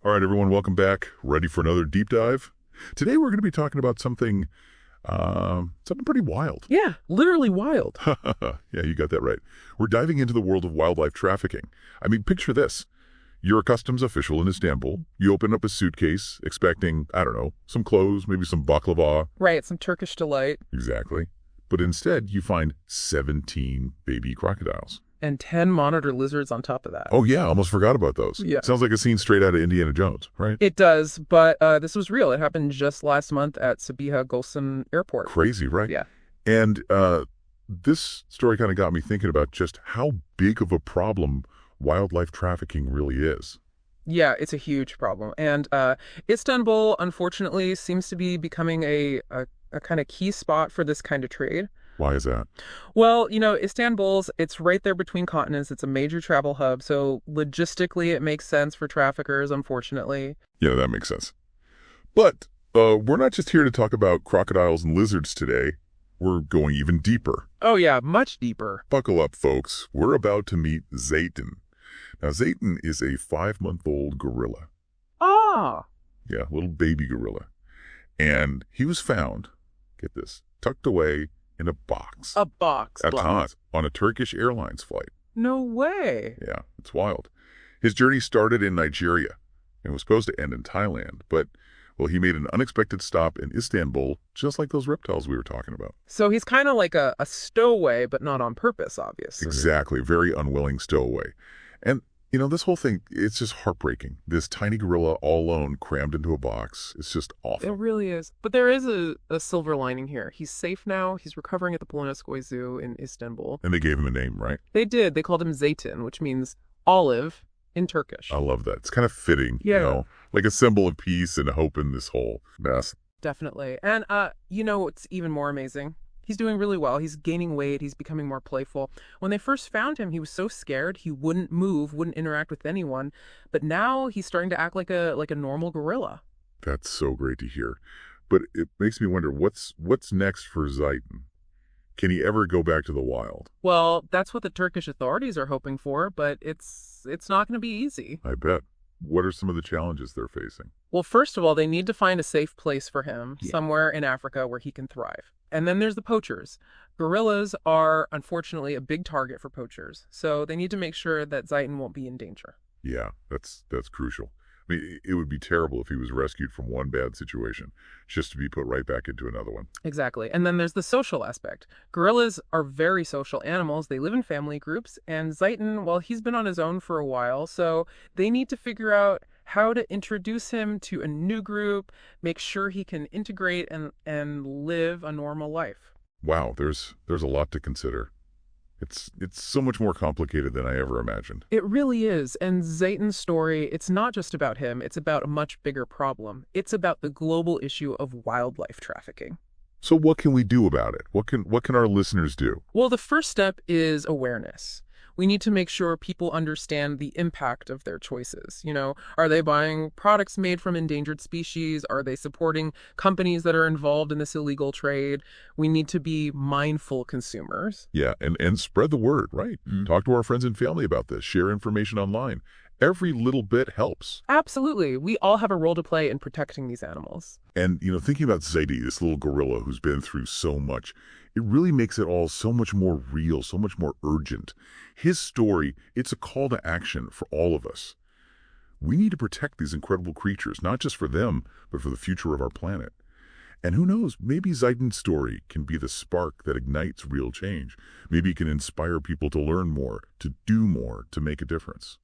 All right, everyone, welcome back. Ready for another deep dive? Today we're going to be talking about something pretty wild. Yeah, literally wild. Yeah, you got that right. We're diving into the world of wildlife trafficking. I mean, picture this. You're a customs official in Istanbul. You open up a suitcase expecting, I don't know, some clothes, maybe some baklava. Right, some Turkish delight. Exactly. But instead, you find 17 baby crocodiles. And 10 monitor lizards on top of that. Oh, yeah, almost forgot about those. Yeah. Sounds like a scene straight out of Indiana Jones, right? It does, but this was real. It happened just last month at Sabiha Gulsen Airport. Crazy, right? Yeah. And this story kind of got me thinking about just how big of a problem wildlife trafficking really is. Yeah, it's a huge problem. And Istanbul, unfortunately, seems to be becoming a kind of key spot for this kind of trade. Why is that? Well, it's right there between continents. It's a major travel hub. So logistically, it makes sense for traffickers, unfortunately. Yeah, that makes sense. But we're not just here to talk about crocodiles and lizards today. We're going even deeper. Oh, yeah, much deeper. Buckle up, folks. We're about to meet Zeytin. Now, Zeytin is a 5-month-old gorilla. Ah! Yeah, little baby gorilla. And he was found, get this, tucked away in a box. A box. At Thailand, on a Turkish Airlines flight. No way. Yeah, it's wild. His journey started in Nigeria and was supposed to end in Thailand, but, well, he made an unexpected stop in Istanbul, just like those reptiles we were talking about. So he's kind of like a stowaway, but not on purpose, obviously. Exactly, very unwilling stowaway. And, this whole thing, it's just heartbreaking. This tiny gorilla all alone, crammed into a box. It's just awful. It really is. But there is a silver lining here. He's safe now. He's recovering at the Polonezköy Zoo in Istanbul. And they gave him a name, right? They did. They called him Zeytin, which means olive in Turkish. I love that. It's kind of fitting, Yeah. like a symbol of peace and hope in this whole mess. Definitely. And, what's even more amazing? He's doing really well. He's gaining weight. He's becoming more playful. When they first found him, he was so scared. He wouldn't move, wouldn't interact with anyone. But now he's starting to act like a normal gorilla. That's so great to hear. But it makes me wonder, what's next for Zeytin? Can he ever go back to the wild? Well, that's what the Turkish authorities are hoping for, but it's not going to be easy. I bet. What are some of the challenges they're facing? Well, first of all, they need to find a safe place for him, somewhere in Africa where he can thrive. And then there's the poachers. Gorillas are, unfortunately, a big target for poachers. So they need to make sure that Zeytin won't be in danger. Yeah, that's crucial. I mean, it would be terrible if he was rescued from one bad situation, just to be put right back into another one. Exactly. And then there's the social aspect. Gorillas are very social animals. They live in family groups. And Zeytin, well, he's been on his own for a while. So they need to figure out how to introduce him to a new group, make sure he can integrate and live a normal life. Wow, there's a lot to consider. It's so much more complicated than I ever imagined. It really is. And Zeytin's story, it's not just about him. It's about a much bigger problem. It's about the global issue of wildlife trafficking. So what can we do about it? What can our listeners do? Well, the first step is awareness. We need to make sure people understand the impact of their choices. Are they buying products made from endangered species? Are they supporting companies that are involved in this illegal trade? We need to be mindful consumers. Yeah, and spread the word, right? Talk to our friends and family about this. Share information online. Every little bit helps. Absolutely. We all have a role to play in protecting these animals. And, thinking about Zeytin, this little gorilla who's been through so much, it really makes it all so much more real, so much more urgent. His story, it's a call to action for all of us. We need to protect these incredible creatures, not just for them, but for the future of our planet. And who knows, maybe Zeytin's story can be the spark that ignites real change. Maybe it can inspire people to learn more, to do more, to make a difference.